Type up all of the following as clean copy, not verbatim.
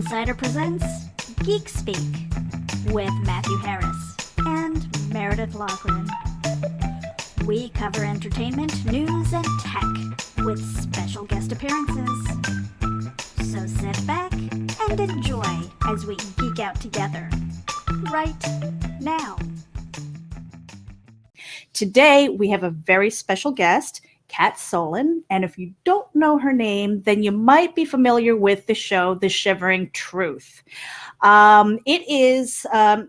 Insider presents Geek Speak with Matthew Harris and Meredith Loughran. We cover entertainment, news, and tech with special guest appearances. So sit back and enjoy as we geek out together right now. Today, we have a very special guest, Cat Solen, and if you don't know her name, then you might be familiar with the show, The Shivering Truth. It is a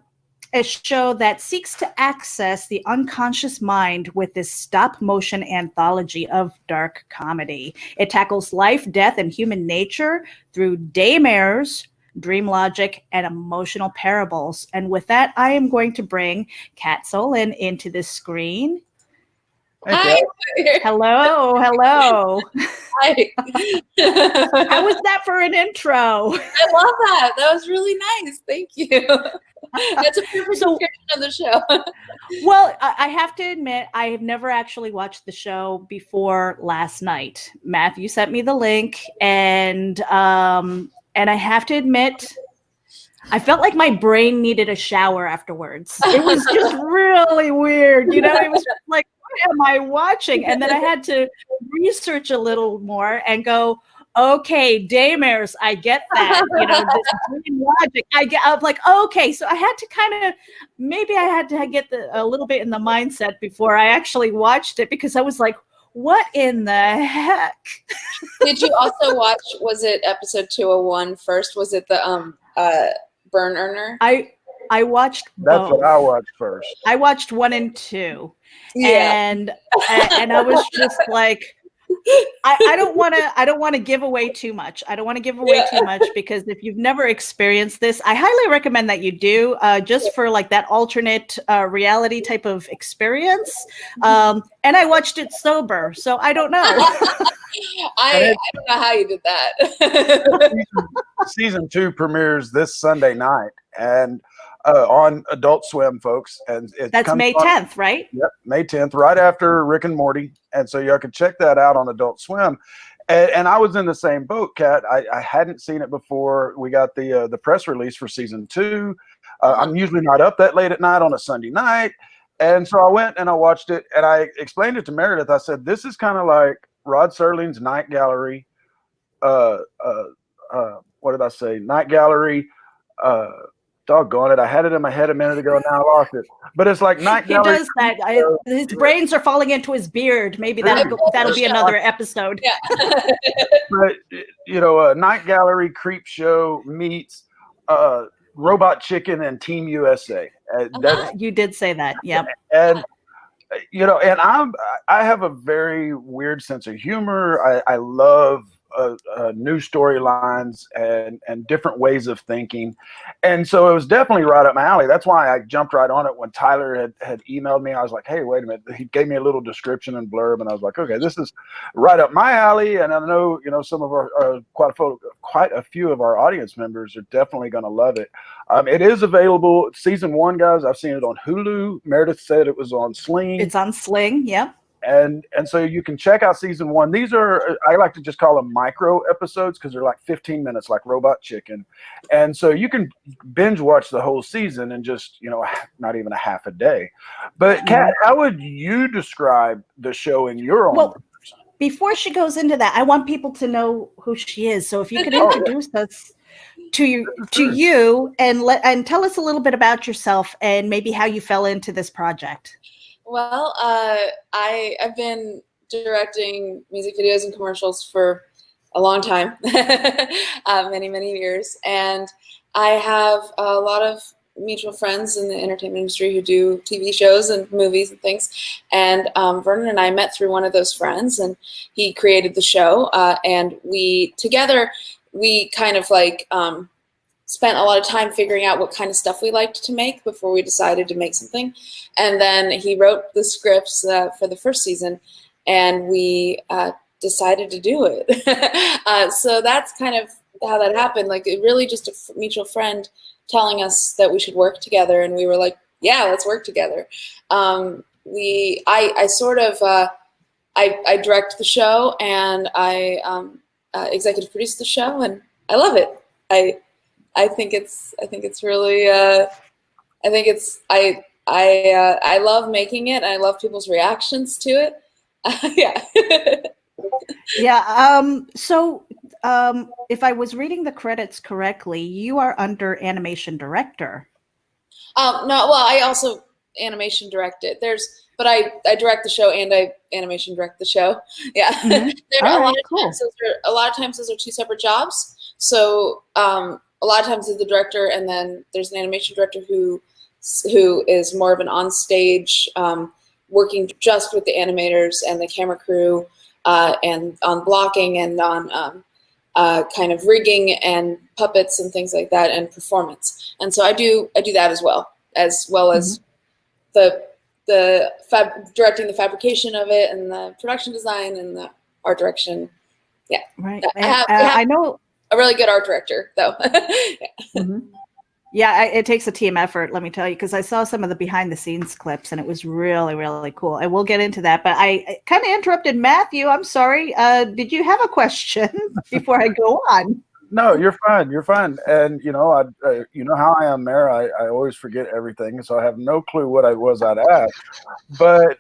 show that seeks to access the unconscious mind with this stop-motion anthology of dark comedy. It tackles life, death, and human nature through daymares, dream logic, and emotional parables. And with that, I am going to bring Cat Solen into the screen. Hi. Hello. Hi. How was that for an intro? I love that. That was really nice. Thank you. That's a perfect description of the show. Well, I have to admit, I have never actually watched the show before last night. Matthew sent me the link, and I have to admit, I felt like my brain needed a shower afterwards. It was just really weird. You know, it was just like, what am I watching? And then I had to research a little more and go, okay, daymares, I get that. You know, this dream logic. I was like, okay. So I had to get a little bit in the mindset before I actually watched it, because I was like, what in the heck? Did you also watch, was it episode 201 first? Was it the Burn Earner? I watched That's both. what I watched first. I watched 1 and 2. Yeah. And I was just like, I don't want to give away too much. I don't want to give away too much, because if you've never experienced this, I highly recommend that you do, just for like that alternate reality type of experience. And I watched it sober, so I don't know. I don't know how you did that. Season 2 premieres this Sunday night, and on Adult Swim, folks. And that's May 10th, right? Yep, May 10th, right after Rick and Morty. And so y'all can check that out on Adult Swim. And I was in the same boat, Kat. I hadn't seen it before. We got the press release for season 2. I'm usually not up that late at night on a Sunday night. And so I went and I watched it, and I explained it to Meredith. I said, this is kind of like Rod Serling's Night Gallery. What did I say? Night Gallery. Doggone it. I had it in my head a minute ago, and now I lost it. But it's like Night Gallery. He does that. His brains are falling into his beard. Maybe that'll be another episode. Yeah. But, you know, Night Gallery Creep Show meets Robot Chicken and Team USA. You did say that. Yep. And you know, and I have a very weird sense of humor. I love new storylines and different ways of thinking, and so it was definitely right up my alley. That's why I jumped right on it when Tyler had emailed me. I was like, hey, wait a minute. He gave me a little description and blurb, and I was like, okay, this is right up my alley. And I know, you know, some of our quite a few of our audience members are definitely going to love it. It is available. Season 1, guys. I've seen it on Hulu. Meredith said it was on Sling. It's on Sling. Yep. And so you can check out season 1. These are, I like to just call them micro episodes, because they're like 15 minutes, like Robot Chicken. And so you can binge watch the whole season in just, you know, not even a half a day. But Kat, how would you describe the show in your own words? Before she goes into that, I want people to know who she is. So if you could introduce us to you and tell us a little bit about yourself and maybe how you fell into this project. Well, I've been directing music videos and commercials for a long time, many, many years. And I have a lot of mutual friends in the entertainment industry who do TV shows and movies and things. And Vernon and I met through one of those friends, and he created the show. And we kind of like spent a lot of time figuring out what kind of stuff we liked to make before we decided to make something. And then he wrote the scripts for the first season, and we decided to do it. So that's kind of how that happened. Like, it really just a mutual friend telling us that we should work together, and we were like, yeah, let's work together. I direct the show, and I executive produce the show, and I love it. I think it's really I love making it. And I love people's reactions to it. Yeah. Yeah. If I was reading the credits correctly, you are under animation director. No, well, I also animation direct it. But I direct the show and I animation direct the show. Yeah. Mhm. All right, cool. A lot of times those are two separate jobs. So a lot of times there's the director, and then there's an animation director who is more of an on-stage, working just with the animators and the camera crew, and on blocking and on kind of rigging and puppets and things like that, and performance. And so I do that as well as directing the fabrication of it and the production design and the art direction. Yeah, right. I know a really good art director though. Yeah. Mm-hmm. Yeah, it takes a team effort, let me tell you, because I saw some of the behind the scenes clips and it was really, really cool. I will get into that, but I kind of interrupted Matthew. I'm sorry. Did you have a question before I go on? No, you're fine. You're fine. And you know, you know how I am, Mare. I always forget everything, so I have no clue what I'd ask. But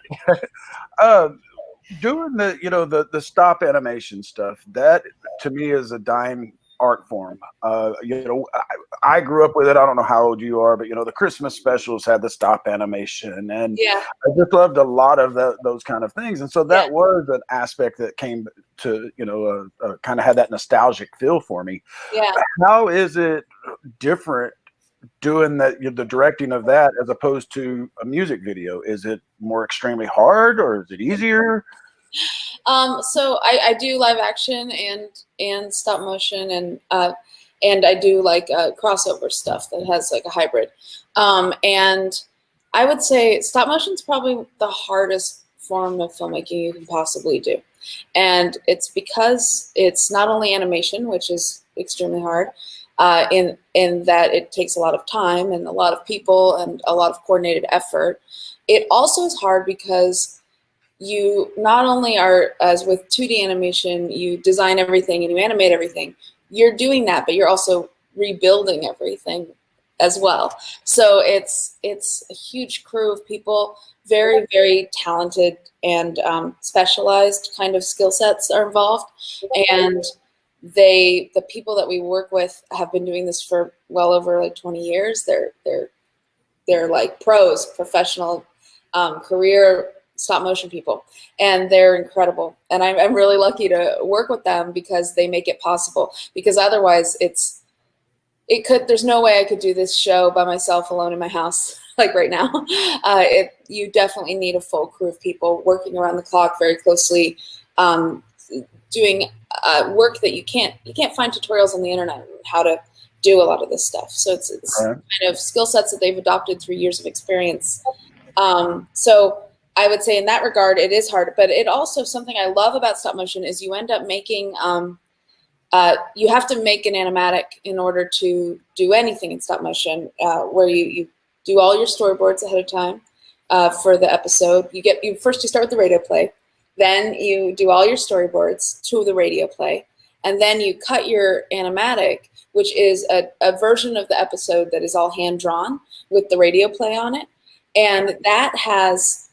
doing the stop animation stuff, that to me is a dying art form. I grew up with it. I don't know how old you are, but the Christmas specials had the stop animation, and Yeah. I just loved a lot of those kind of things. And so that was an aspect that came to kind of had that nostalgic feel for me. Yeah. How is it different doing the directing of that as opposed to a music video? Is it more extremely hard, or is it easier? So I do live action and stop motion, and I do like crossover stuff that has like a hybrid. And I would say stop motion is probably the hardest form of filmmaking you can possibly do. And it's because it's not only animation, which is extremely hard, in that it takes a lot of time and a lot of people and a lot of coordinated effort. It also is hard because you not only are, as with 2D animation, you design everything and you animate everything. You're doing that, but you're also rebuilding everything as well. So it's a huge crew of people, very, very talented and specialized kind of skill sets are involved. And the people that we work with have been doing this for well over like 20 years. They're like pros, professional, career stop motion people, and they're incredible. And I'm really lucky to work with them because they make it possible. Because otherwise, there's no way I could do this show by myself alone in my house like right now. You definitely need a full crew of people working around the clock very closely, doing work that you can't find tutorials on the internet on how to do a lot of this stuff. So it's kind of skill sets that they've adopted through years of experience. So I would say in that regard, it is hard, but it also, something I love about stop motion is you end up making, you have to make an animatic in order to do anything in stop motion, where you do all your storyboards ahead of time for the episode. You start with the radio play, then you do all your storyboards to the radio play, and then you cut your animatic, which is a version of the episode that is all hand drawn with the radio play on it. And that has,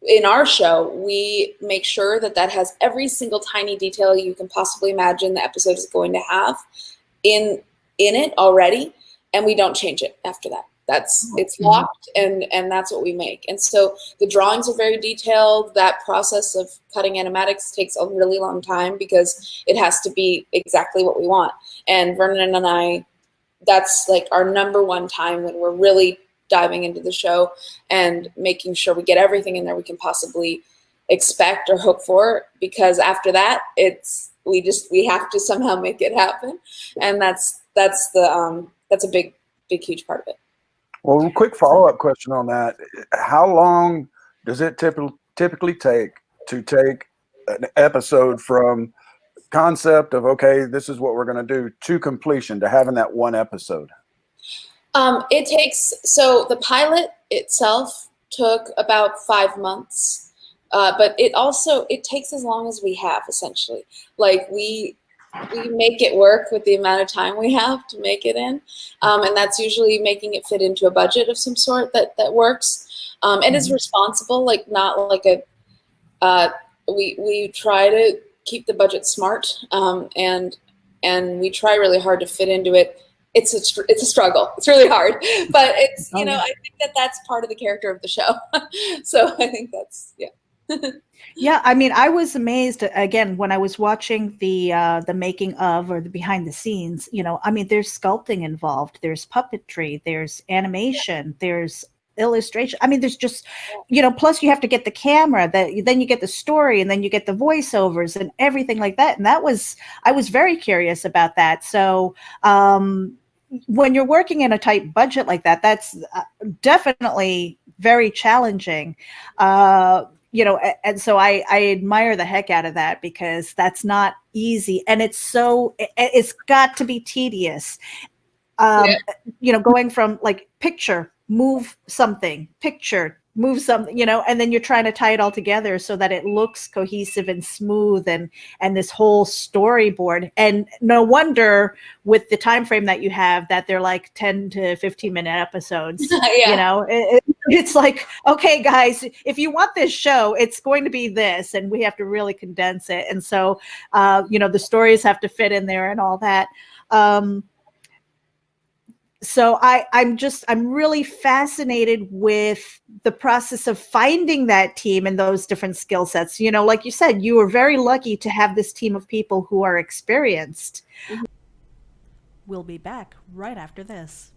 in our show, we make sure that has every single tiny detail you can possibly imagine the episode is going to have in it already, and we don't change it after that. It's locked, and that's what we make. And so the drawings are very detailed. That process of cutting animatics takes a really long time because it has to be exactly what we want. And Vernon and I, that's like our number one time when we're really diving into the show and making sure we get everything in there we can possibly expect or hope for, because after that we have to somehow make it happen. And that's a big huge part of it. Well, quick follow-up question on that. How long does it typically take to take an episode from concept of, okay, this is what we're going to do, to completion, to having that one episode? It takes, so the pilot itself took about 5 months, but it takes as long as we have, essentially. Like we make it work with the amount of time we have to make it in, and that's usually making it fit into a budget of some sort that works, and is responsible, like not like a we try to keep the budget smart, and we try really hard to fit into it. It's a struggle. It's really hard, but it's I think that's part of the character of the show. So I think that's Yeah, I mean, I was amazed again when I was watching the making of, or the behind the scenes. I mean, there's sculpting involved, there's puppetry, there's animation, there's illustration. I mean, there's just, plus you have to get the camera, then you get the story, and then you get the voiceovers and everything like that. And I was very curious about that. So when you're working in a tight budget like that, that's definitely very challenging. And so I admire the heck out of that, because that's not easy, and it's got to be tedious. Going from like picture, move something, picture, move something, and then you're trying to tie it all together so that it looks cohesive and smooth, and this whole storyboard. And no wonder with the time frame that you have, that they're like 10 to 15 minute episodes. It's like, okay, guys, if you want this show, it's going to be this, and we have to really condense it. And so the stories have to fit in there and all that. So I'm really fascinated with the process of finding that team and those different skill sets. Like you said, you were very lucky to have this team of people who are experienced. We'll be back right after this.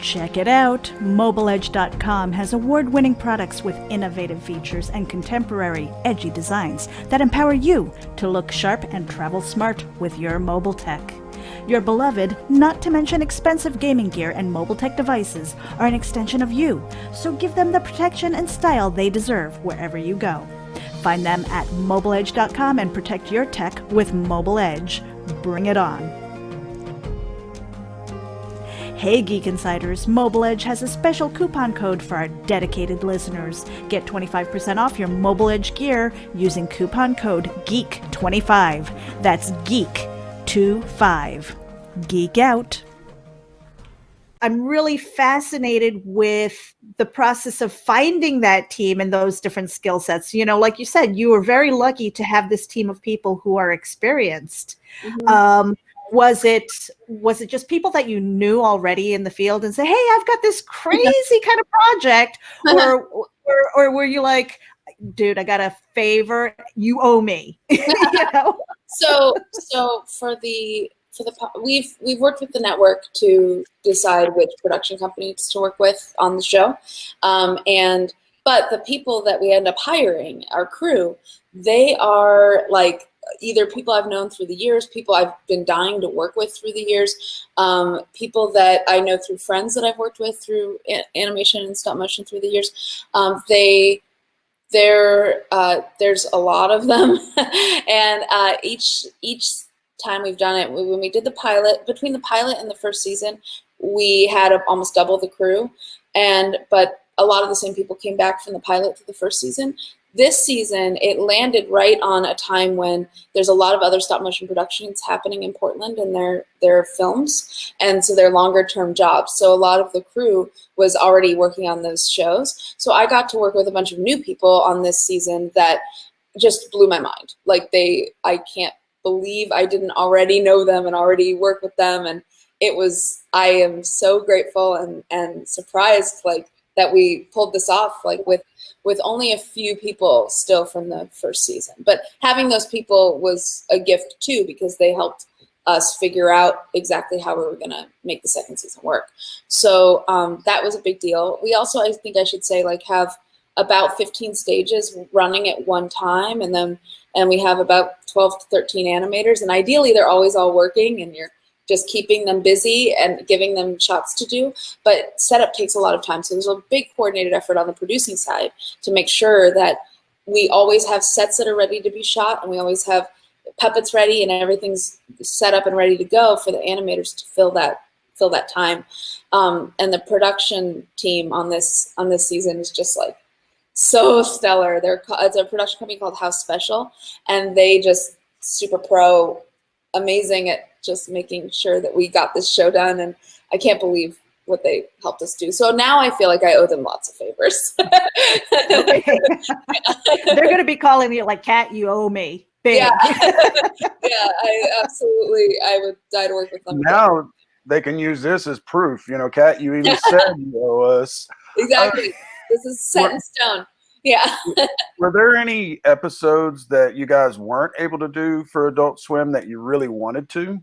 Check it out. MobileEdge.com has award-winning products with innovative features and contemporary, edgy designs that empower you to look sharp and travel smart with your mobile tech. Your beloved, not to mention expensive gaming gear and mobile tech devices are an extension of you, so give them the protection and style they deserve wherever you go. Find them at MobileEdge.com and protect your tech with Mobile Edge. Bring it on. Hey Geek Insiders, Mobile Edge has a special coupon code for our dedicated listeners. Get 25% off your Mobile Edge gear using coupon code GEEK25. That's GEEK25. Geek out. I'm really fascinated with the process of finding that team and those different skill sets. Like you said, you were very lucky to have this team of people who are experienced. Was it just people that you knew already in the field and say, hey, I've got this crazy kind of project, or were you like, dude, I got a favor, you owe me? So we've worked with the network to decide which production companies to work with on the show, but the people that we end up hiring, our crew, they are like either people I've known through the years, people I've been dying to work with through the years, people that I know through friends that I've worked with through animation and stop motion through the years. There's a lot of them, and each time we've done it, when we did the pilot, between the pilot and the first season, we had almost double the crew, but a lot of the same people came back from the pilot to the first season. This season, it landed right on a time when there's a lot of other stop motion productions happening in Portland and their films, and so they're longer term jobs. So a lot of the crew was already working on those shows. So I got to work with a bunch of new people on this season that just blew my mind. Like I can't believe I didn't already know them and already work with them. And I am so grateful and surprised that we pulled this off with only a few people still from the first season. But having those people was a gift too, because they helped us figure out exactly how we were gonna make the second season work. So that was a big deal. We also, I think I should say, have about 15 stages running at one time, and we have about 12 to 13 animators, and ideally they're always all working, and you're just keeping them busy and giving them shots to do. But setup takes a lot of time. So there's a big coordinated effort on the producing side to make sure that we always have sets that are ready to be shot, and we always have puppets ready, and everything's set up and ready to go for the animators to fill that time. And the production team on this season is just so stellar. It's a production company called House Special, and they just super pro, amazing at just making sure that we got this show done. And I can't believe what they helped us do. So now I feel like I owe them lots of favors. Okay. They're going to be calling you like, Cat, you owe me. Big. Yeah, yeah, I would die to work with them. Now they can use this as proof. You know, Kat, you even said you owe us. Exactly. This is set in stone. Yeah. Were there any episodes that you guys weren't able to do for Adult Swim that you really wanted to?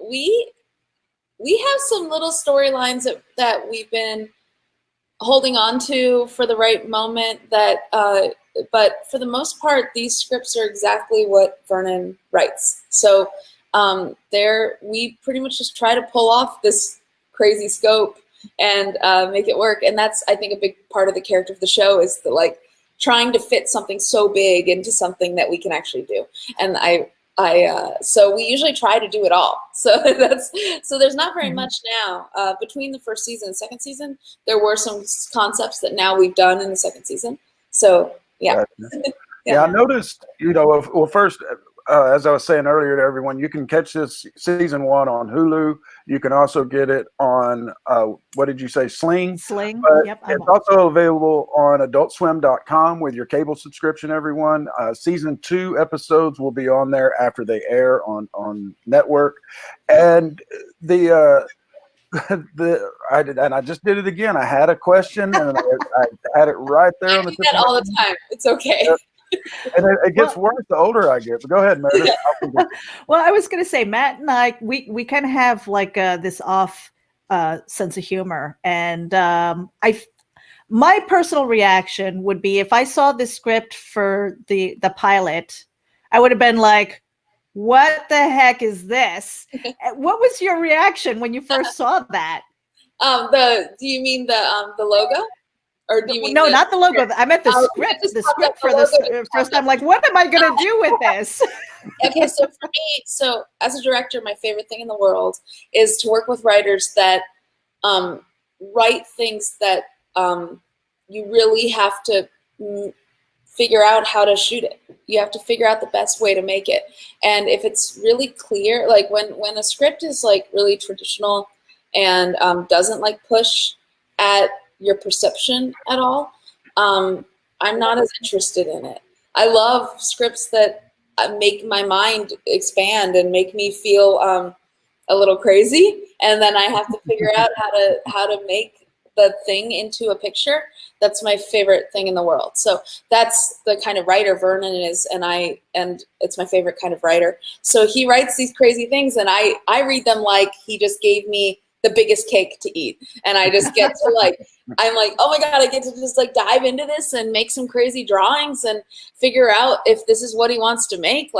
We have some little storylines that we've been holding on to for the right moment. But for the most part, these scripts are exactly what Vernon writes. So we pretty much just try to pull off this crazy scope and make it work. And that's, I think, a big part of the character of the show is the trying to fit something so big into something that we can actually do. And so we usually try to do it all. So there's not very much now between the first season and second season. There were some concepts that now we've done in the second season. So yeah. Yeah, I noticed, well, first, as I was saying earlier to everyone, you can catch this season 1 on Hulu. You can also get it on, what did you say, Sling? Sling, yep. It's also available on adultswim.com with your cable subscription, everyone. Season 2 episodes will be on there after they air on network. And I just did it again. I had a question and I had it right there on the tip. All the time. It's okay. And it gets worse the older I get. But go ahead, Meredith. Well, I was going to say, Matt and I, we kind of have this off sense of humor, and my personal reaction would be if I saw this script for the pilot, I would have been like, what the heck is this? What was your reaction when you first saw that? Do you mean the logo? Or do you mean no, not the logo. I meant the script. The script for the first time. Like, what am I going to do with this? Okay, so for me, as a director, my favorite thing in the world is to work with writers that write things that you really have to figure out how to shoot it. You have to figure out the best way to make it. And if it's really clear, like when a script is really traditional and doesn't push at your perception at all, I'm not as interested in it. I love scripts that make my mind expand and make me feel a little crazy, and then I have to figure out how to make the thing into a picture. That's my favorite thing in the world. So that's the kind of writer Vernon is, and it's my favorite kind of writer. So he writes these crazy things, and I read them like he just gave me the biggest cake to eat, and I just get to I'm like, oh my god, I get to just dive into this and make some crazy drawings and figure out if this is what he wants to make.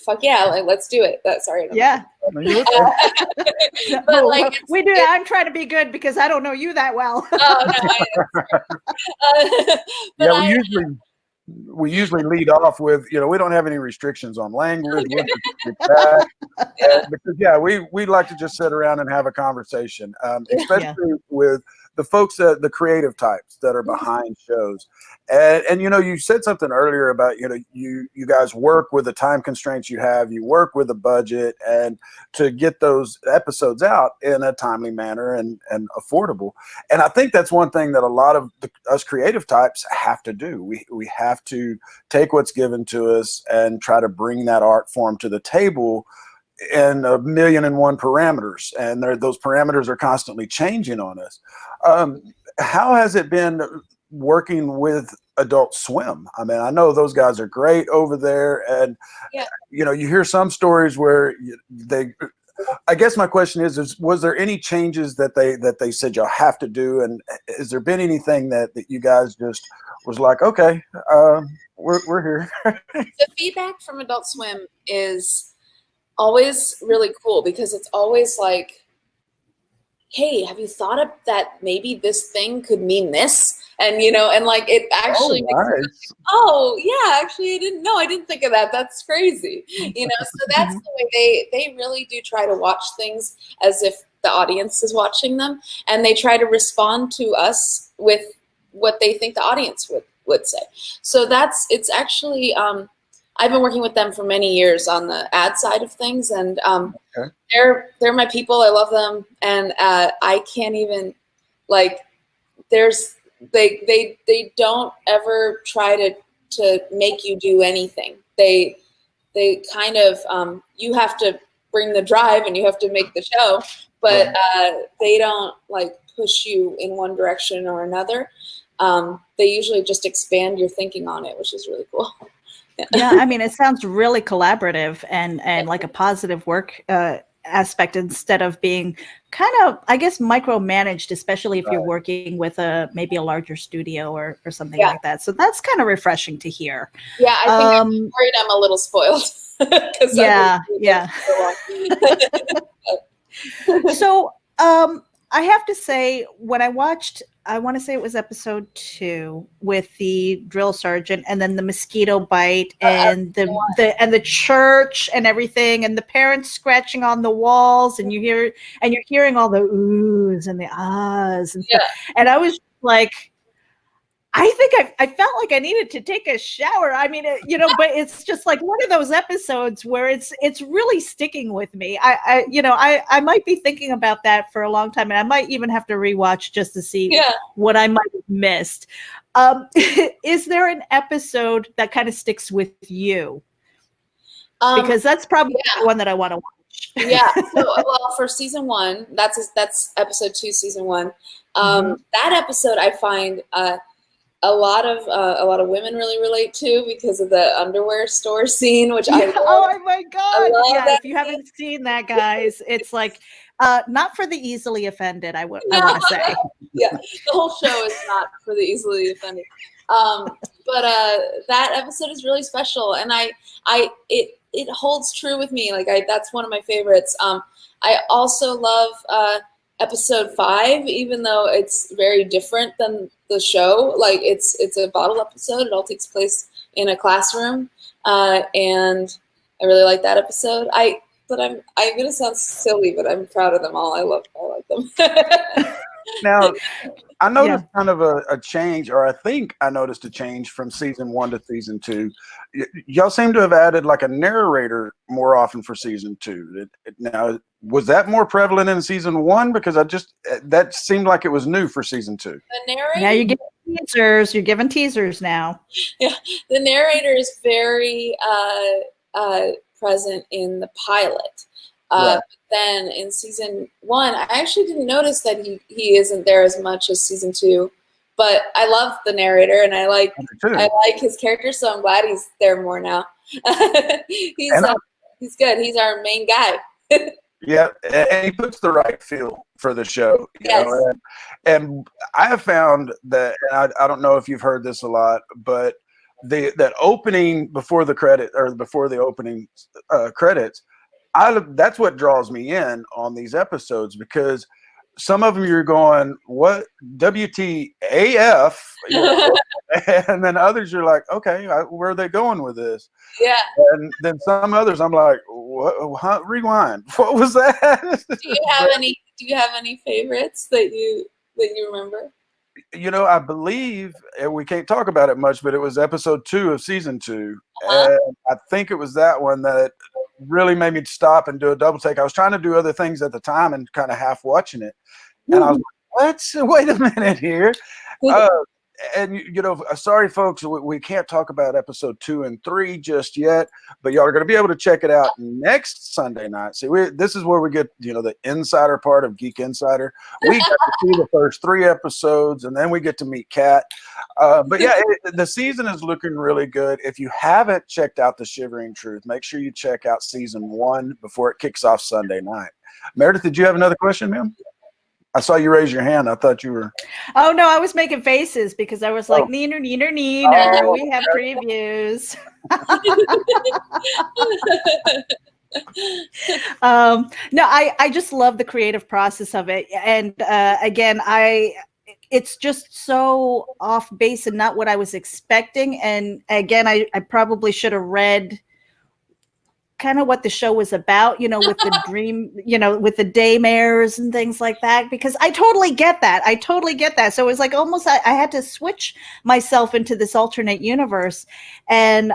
Fuck yeah, let's do it. Sorry. Yeah. But we do. I'm trying to be good because I don't know you that well. We usually lead off with, we don't have any restrictions on language. Because we like to just sit around and have a conversation, especially with the folks the creative types that are behind shows. And you said something earlier about, you guys work with the time constraints you have, you work with a budget, and to get those episodes out in a timely manner and affordable. And I think that's one thing that a lot of us creative types have to do. We have to take what's given to us and try to bring that art form to the table in 1,000,001 parameters. And those parameters are constantly changing on us. How has it been working with Adult Swim? I mean, I know those guys are great over there, and you hear some stories where I guess my question is was there any changes that they said you'll have to do, and has there been anything that you guys just was like, okay, we're here? The feedback from Adult Swim is always really cool because it's always like, hey, have you thought of that maybe this thing could mean this? And, it actually actually, I didn't think of that. That's crazy. So that's the way they really do try to watch things as if the audience is watching them. And they try to respond to us with what they think the audience would say. So it's actually I've been working with them for many years on the ad side of things, and Okay. they're my people. I love them, and I can't even they don't ever try to make you do anything. They kind of you have to bring the drive and you have to make the show, but they don't like push you in one direction or another. They usually just expand your thinking on it, which is really cool. Yeah, I mean, it sounds really collaborative and like a positive work aspect instead of being kind of, I guess, micromanaged, especially if you're working with maybe a larger studio or something like that. So that's kind of refreshing to hear. Yeah, I think I'm worried I'm a little spoiled. Yeah. So I have to say, when I watched, I want to say it was episode 2 with the drill sergeant, and then the mosquito bite, and the church and everything, and the parents scratching on the walls, and you're hearing all the oohs and the ahs and stuff. And I was like, I think I felt like I needed to take a shower. I mean, but it's just like one of those episodes where it's really sticking with me. I might be thinking about that for a long time, and I might even have to rewatch just to see what I might have missed. Is there an episode that kind of sticks with you? Because that's probably the one that I want to watch. Yeah. So, well, for season 1, that's episode 2, season 1. That episode I find a lot of women really relate to because of the underwear store scene, which I love. Oh my God. Yeah, if you haven't seen that, guys, it's like not for the easily offended, I want to say. Yeah, the whole show is not for the easily offended. But that episode is really special, and it holds true with me. Like that's one of my favorites. I also love episode 5, even though it's very different than the show. Like it's a bottle episode. It all takes place in a classroom, and I really like that episode. I'm gonna sound silly, but I'm proud of them all. I like them. Now, I noticed kind of a change, or I think I noticed a change from season 1 to season 2. Y'all seem to have added like a narrator more often for season 2. Now, was that more prevalent in season 1? Because that seemed like it was new for season 2. The narrator. Now you're giving teasers. You're giving teasers now. Yeah, the narrator is very present in the pilot. But then in season 1, I actually didn't notice that he isn't there as much as season 2. But I love the narrator, and I like his character, so I'm glad he's there more now. He's good. He's our main guy. Yeah, and he puts the right feel for the show. You know? And I have found that, and I don't know if you've heard this a lot, but that opening before the credit, or before the opening credits, that's what draws me in on these episodes, because some of them you're going, what, WTAF? You know? And then others you're like, okay, where are they going with this? Yeah. And then some others I'm like, what? Rewind. What was that? Do you have any favorites that you remember? You know, I believe, and we can't talk about it much, but it was episode 2 of season 2. And I think it was that one that really made me stop and do a double take. I was trying to do other things at the time and kind of half watching it. And I was like, what? Wait a minute here. And, you know, sorry, folks, we can't talk about episode 2 and 3 just yet, but y'all are going to be able to check it out next Sunday night. See, this is where we get, you know, the insider part of Geek Insider. We got to see the first 3 episodes, and then we get to meet Cat. But yeah, the season is looking really good. If you haven't checked out The Shivering Truth, make sure you check out season 1 before it kicks off Sunday night. Meredith, did you have another question, ma'am? I saw you raise your hand. I thought you were. Oh, no, I was making faces because I was like, neener. Oh, we have previews. No, I just love the creative process of it. And again, it's just so off base and not what I was expecting. And again, I probably should have read kind of what the show was about, you know, with the dream, you know, with the daymares and things like that? Because I totally get that. So it was like almost I had to switch myself into this alternate universe. And,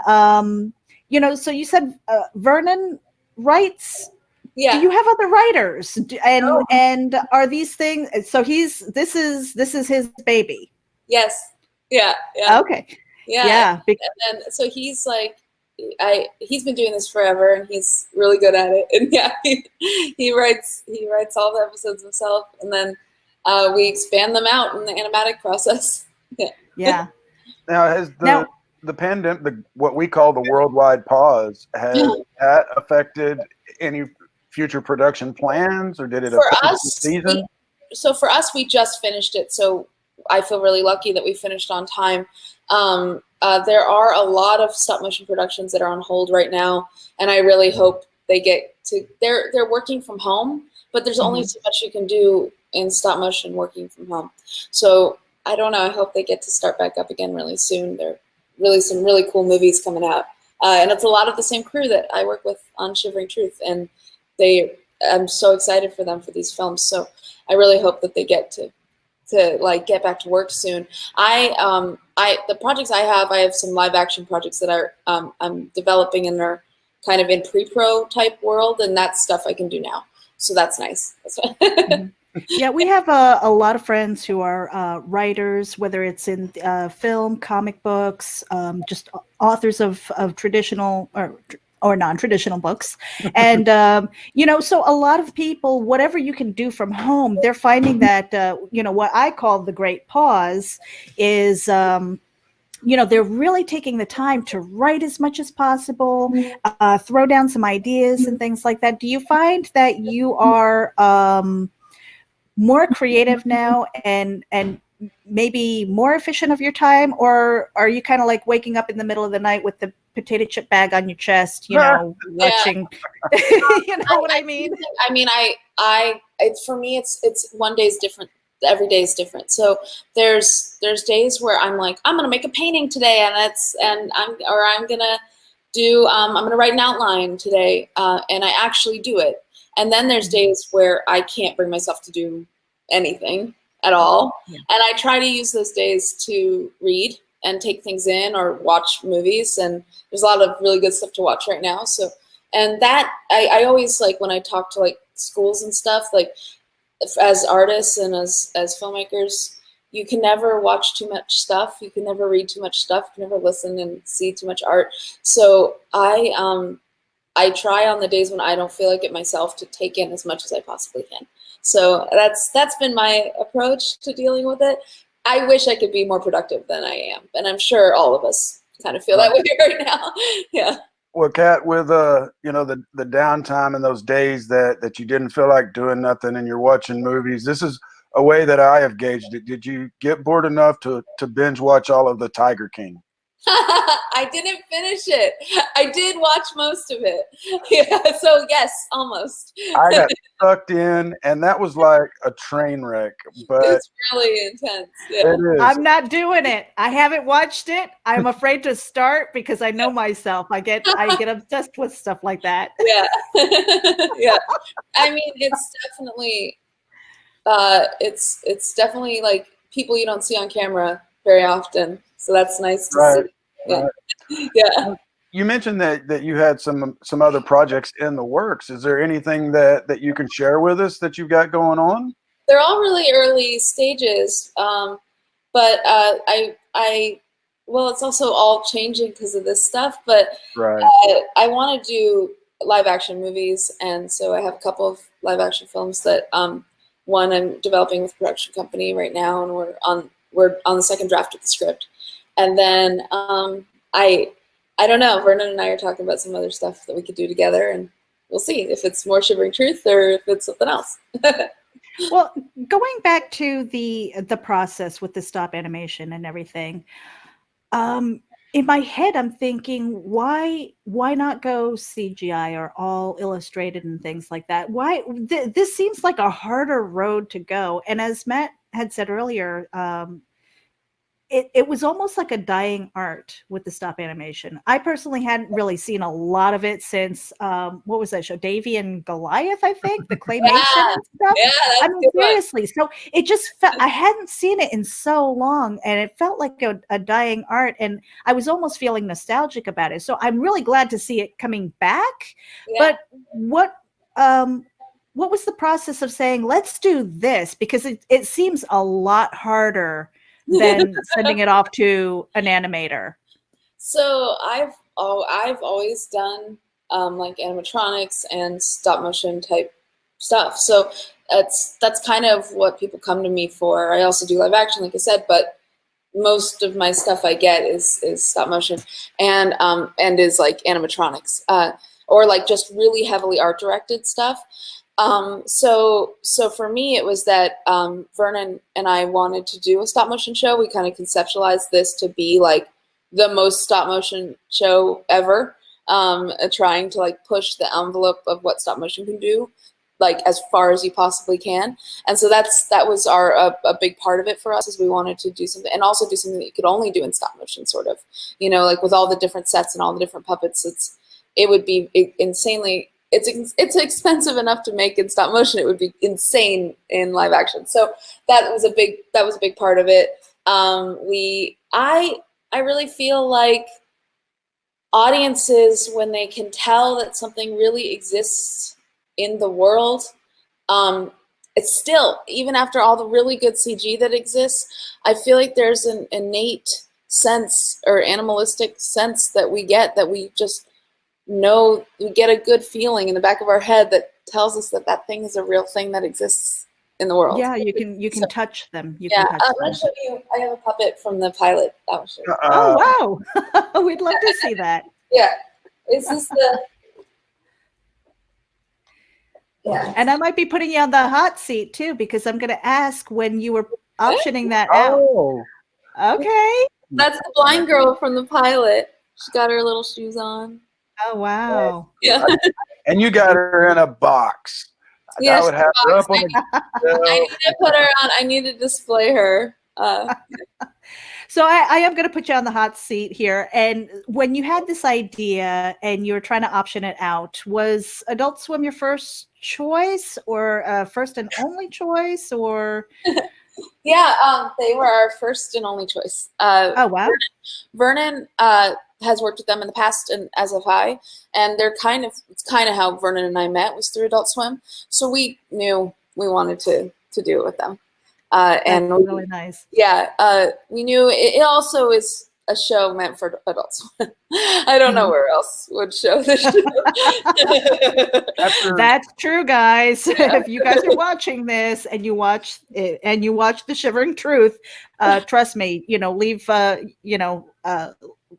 you know, so you said Vernon writes. Yeah. Do you have other writers? And are these things? So this is his baby. Yes. Yeah. Yeah. Okay. Yeah. And then so he's like, he's been doing this forever, and he's really good at it. And yeah, he writes all the episodes himself, and then we expand them out in the animatic process. Yeah. Yeah. Now, has the pandemic, what we call the worldwide pause, has that affected any future production plans, or did it affect the season? So for us, we just finished it, so I feel really lucky that we finished on time. There are a lot of stop motion productions that are on hold right now, and I really hope they get to. They're working from home, but there's only so much you can do in stop motion working from home. So I don't know. I hope they get to start back up again really soon. There are really some really cool movies coming out, and it's a lot of the same crew that I work with on Shivering Truth, and I'm so excited for them for these films. So I really hope that they get to like get back to work soon. The projects I have some live action projects that are I'm developing, and they're kind of in pre-pro type world, and that's stuff I can do now. So that's nice. Yeah, we have a lot of friends who are writers, whether it's in film, comic books, just authors of traditional or non-traditional books. And, you know, so a lot of people, whatever you can do from home, they're finding that, you know, what I call the great pause is, you know, they're really taking the time to write as much as possible, throw down some ideas and things like that. Do you find that you are more creative now and maybe more efficient of your time, or are you kind of like waking up in the middle of the night with the potato chip bag on your chest, you know, watching, you know what I mean? I mean, for me, it's one day's different. Every day is different. So there's days where I'm like, I'm going to make a painting today, I'm going to write an outline today. And I actually do it. And then there's days where I can't bring myself to do anything at all. Yeah. And I try to use those days to read and take things in or watch movies. And there's a lot of really good stuff to watch right now. So, and that I always like when I talk to like schools and stuff, like as artists and as filmmakers, you can never watch too much stuff. You can never read too much stuff. You can never listen and see too much art. So I try on the days when I don't feel like it myself to take in as much as I possibly can. So that's been my approach to dealing with it. I wish I could be more productive than I am, and I'm sure all of us kind of feel that way right now. Yeah. Well, Kat, with you know, the downtime and those days that you didn't feel like doing nothing and you're watching movies, this is a way that I have gauged it. Did you get bored enough to binge watch all of the Tiger King? I didn't finish it. I did watch most of it. Yeah, so yes, almost. I got sucked in, and that was like a train wreck. But it's really intense. Yeah. It is. I'm not doing it. I haven't watched it. I'm afraid to start because I know myself. I get obsessed with stuff like that. Yeah. Yeah. I mean, it's definitely like people you don't see on camera very often. So that's nice to see. Yeah. Right. Yeah. You mentioned that you had some other projects in the works. Is there anything that you can share with us that you've got going on? They're all really early stages, but it's also all changing because of this stuff. But right. I want to do live action movies, and so I have a couple of live action films that one I'm developing with a production company right now, and we're on the second draft of the script. And then I don't know, Vernon and I are talking about some other stuff that we could do together, and we'll see if it's more Shivering Truth or if it's something else. Well, going back to the process with the stop animation and everything, in my head I'm thinking, why not go CGI or all illustrated and things like that? Why this seems like a harder road to go. And as Matt had said earlier, it was almost like a dying art with the stop animation. I personally hadn't really seen a lot of it since what was that show, Davy and Goliath, I think, the claymation and stuff. Yeah, that's I a mean, good one. seriously. So it just felt, I hadn't seen it in so long, and it felt like a dying art, and I was almost feeling nostalgic about it. So I'm really glad to see it coming back. Yeah. But what was the process of saying, let's do this? Because it seems a lot harder than sending it off to an animator. So I've always done like animatronics and stop motion type stuff. So that's kind of what people come to me for. I also do live action, like I said, but most of my stuff I get is stop motion and is like animatronics or like just really heavily art directed stuff. So for me, it was that Vernon and I wanted to do a stop motion show. We kind of conceptualized this to be like the most stop motion show ever, trying to like push the envelope of what stop motion can do, like as far as you possibly can. And so that was a big part of it for us, is we wanted to do something, and also do something that you could only do in stop motion, sort of, you know, like with all the different sets and all the different puppets. It would be insanely. It's expensive enough to make in stop motion. It would be insane in live action. So that was a big part of it. I really feel like audiences, when they can tell that something really exists in the world, it's still, even after all the really good CG that exists, I feel like there's an innate sense or animalistic sense that we get, that we just know, we get a good feeling in the back of our head that tells us that that thing is a real thing that exists in the world. Yeah, you can touch them. I'm gonna show you. I have a puppet from the pilot. That was Oh wow, we'd love to see that. Yeah, is this the? Yeah, And I might be putting you on the hot seat too, because I'm going to ask when you were optioning that out. Oh, Okay. that's the blind girl from the pilot. She's got her little shoes on. Oh wow. Yeah, and you got her in a box. yeah. I would have her up on I the. need to put her on. I need to display her. So I am going to put you on the hot seat here. And when you had this idea and you were trying to option it out, was Adult Swim your first choice, or first and only choice, or? Yeah, they were our first and only choice. Oh wow. Vernon has worked with them in the past, and as have I, and it's kind of how Vernon and I met, was through Adult Swim. So we knew we wanted to do it with them. And that's really nice. Yeah, we knew it also is a show meant for adults. I don't know where else would show this show. That's true, guys. If you guys are watching this and you watch it, and you watch The Shivering Truth, trust me, leave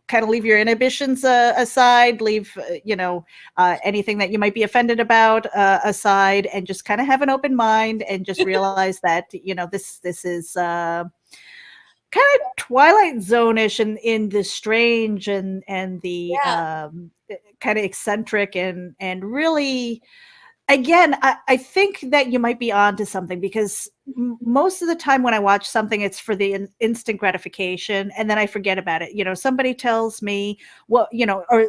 kind of leave your inhibitions aside, leave anything that you might be offended about aside, and just kind of have an open mind, and just realize that this is kind of Twilight Zone-ish in the strange and the kind of eccentric and really, again, I think that you might be onto something, because most of the time when I watch something, it's for the instant gratification, and then I forget about it. Somebody tells me or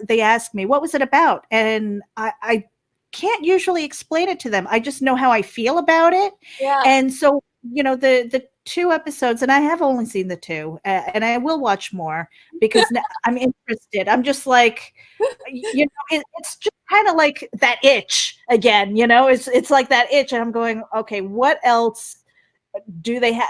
they ask me, what was it about? And I can't usually explain it to them. I just know how I feel about it. Yeah. And so, the 2 episodes, and I have only seen the 2, and I will watch more because I'm interested. I'm just like, it's just kind of like that itch again, it's like that itch, and I'm going, okay, what else do they have?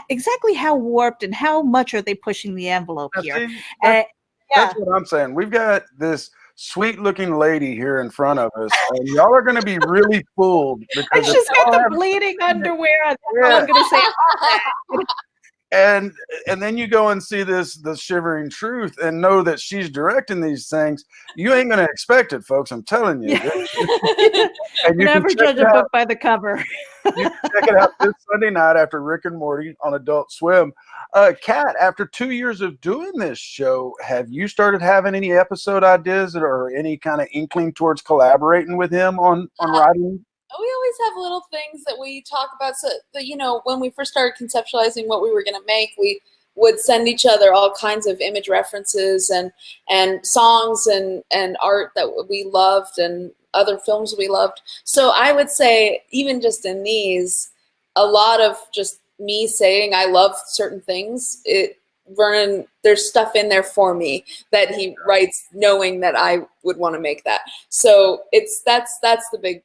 Exactly how warped and how much are they pushing the envelope here? That's what I'm saying. We've got this sweet-looking lady here in front of us, and y'all are going to be really fooled because she's got the bleeding underwear. That's all I'm going to say. And then you go and see the Shivering Truth and know that she's directing these things. You ain't going to expect it, folks. I'm telling you. And you never judge a book by the cover. You can check it out this Sunday night after Rick and Morty on Adult Swim. Kat, after 2 years of doing this show, have you started having any episode ideas or any kind of inkling towards collaborating with him on writing? We always have little things that we talk about. So, when we first started conceptualizing what we were going to make, we would send each other all kinds of image references and songs and art that we loved and other films we loved. So I would say even just in these, a lot of just me saying I love certain things, Vernon, there's stuff in there for me that he writes knowing that I would want to make that. So that's a big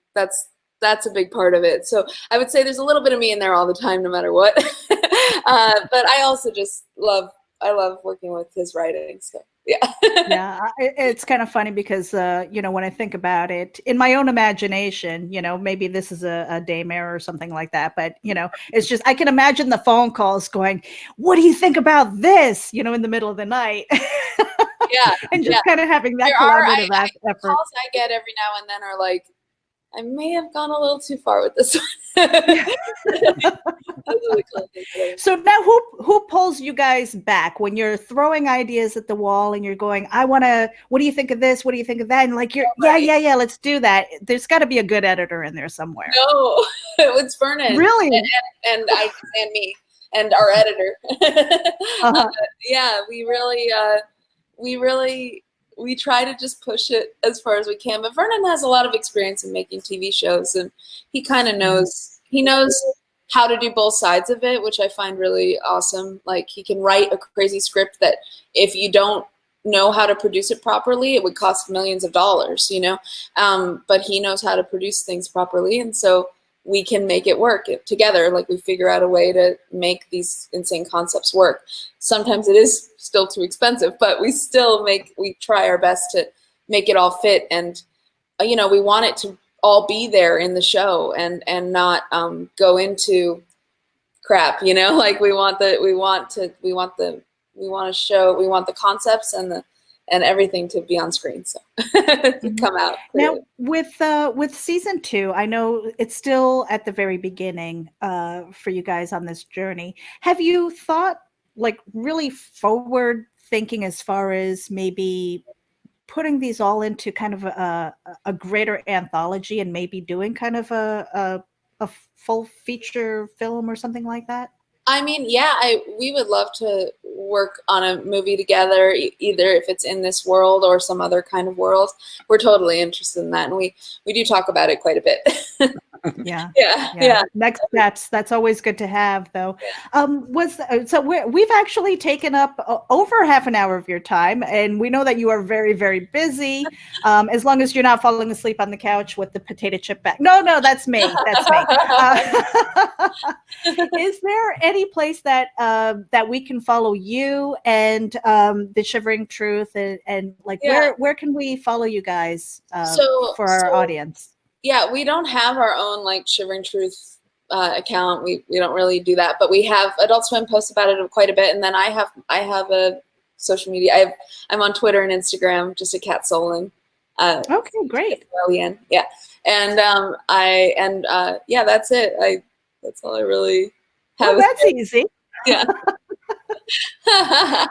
part of it. So I would say there's a little bit of me in there all the time, no matter what. But I also just love working with his writing. So yeah. Yeah, it's kind of funny because, when I think about it in my own imagination, maybe this is a daymare or something like that. But, it's just I can imagine the phone calls going, what do you think about this? In the middle of the night. Yeah. And just kind of having that collaborative effort. Calls I get every now and then are like, I may have gone a little too far with this one. So now who pulls you guys back when you're throwing ideas at the wall and you're going, what do you think of this? What do you think of that? And like, yeah, let's do that. There's got to be a good editor in there somewhere. No, it's Vernon. Really? And me and our editor. Uh-huh. Yeah, we try to just push it as far as we can. But Vernon has a lot of experience in making TV shows, and he kind of knows how to do both sides of it, which I find really awesome. Like, he can write a crazy script that if you don't know how to produce it properly, it would cost millions of dollars, but he knows how to produce things properly, and so we can make it work together. Like, we figure out a way to make these insane concepts work. Sometimes it is still too expensive, but we try our best to make it all fit. And, we want it to all be there in the show and not go into crap, like we want the concepts and everything to be on screen, so to come out clearly. Now with season 2, I know it's still at the very beginning for you guys on this journey. Have you thought like really forward thinking as far as maybe putting these all into kind of a greater anthology and maybe doing kind of a full feature film or something like that? I mean, yeah, we would love to work on a movie together, either if it's in this world or some other kind of world. We're totally interested in that, and we do talk about it quite a bit. Yeah. Next steps. That's always good to have, though. We've actually taken up over half an hour of your time, and we know that you are very, very busy. As long as you're not falling asleep on the couch with the potato chip bag. No, that's me. That's me. Is there any place that we can follow you and the Shivering Truth and like where can we follow you guys for our audience? Yeah, we don't have our own like Shivering Truth account. We don't really do that, but we have Adult Swim posts about it quite a bit, and then I have a social media. I'm on Twitter and Instagram, just a Cat Solen. Okay, great. Yeah, and that's it. That's all I really have. Well, that's easy. Yeah. I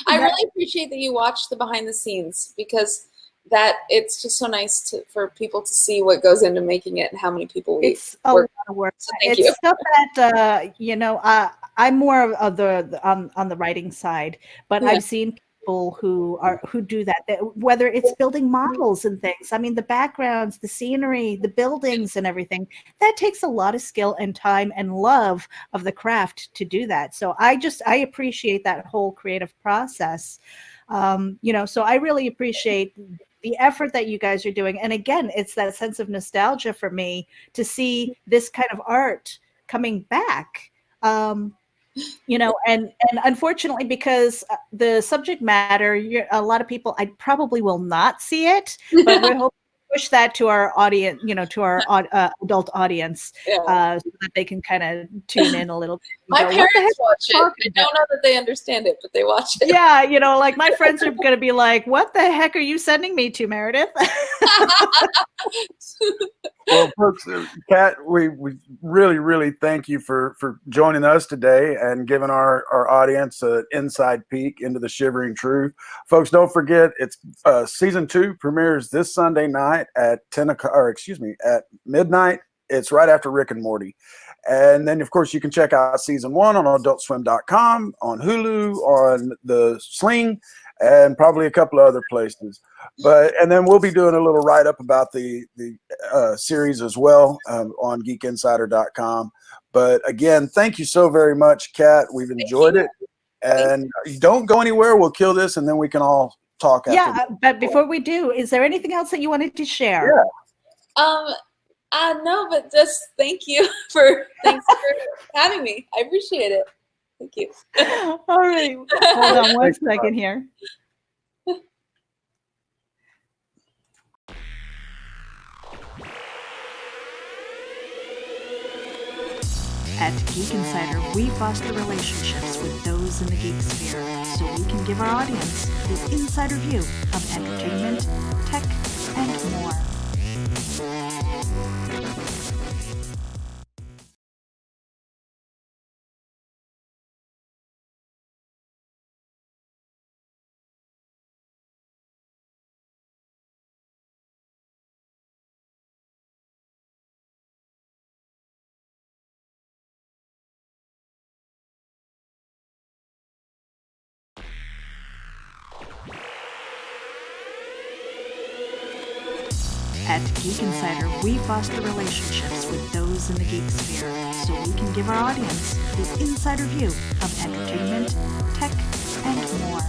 really appreciate that you watch the behind the scenes, because that it's just so nice for people to see what goes into making it and how many people it's a lot of work. So thank you. Stuff that I'm more of the on the writing side, but I've seen people who do that, whether it's building models and things. I mean, the backgrounds, the scenery, the buildings and everything, that takes a lot of skill and time and love of the craft to do that. So I appreciate that whole creative process. So I really appreciate the effort that you guys are doing. And again, it's that sense of nostalgia for me to see this kind of art coming back. And unfortunately, because the subject matter, a lot of people, I probably will not see it, but we're hoping to push that to our audience, to our adult audience, so that they can kind of tune in a little bit. My parents watch it. I don't know that they understand it, but they watch it. Yeah, like my friends are going to be like, what the heck are you sending me to, Meredith? Well, folks, Cat, we really, really thank you for joining us today and giving our audience an inside peek into the Shivering Truth. Folks, don't forget, it's season 2 premieres this Sunday night at at midnight It's right after Rick and Morty. And then, of course, you can check out season 1 on adultswim.com, on Hulu, on the Sling, and probably a couple of other places. And then we'll be doing a little write-up about the series as well on geekinsider.com. But again, thank you so very much, Kat. We've enjoyed it. And don't go anywhere. We'll kill this, and then we can all talk after. Yeah, but before we do, is there anything else that you wanted to share? Yeah. No, but just thanks for having me. I appreciate it. Thank you. All right. Hold on one second here. At Geek Insider, we foster relationships with those in the geek sphere so we can give our audience the insider view of entertainment, tech, and more. At Geek Insider, we foster relationships with those in the geek sphere so we can give our audience the insider view of entertainment, tech, and more.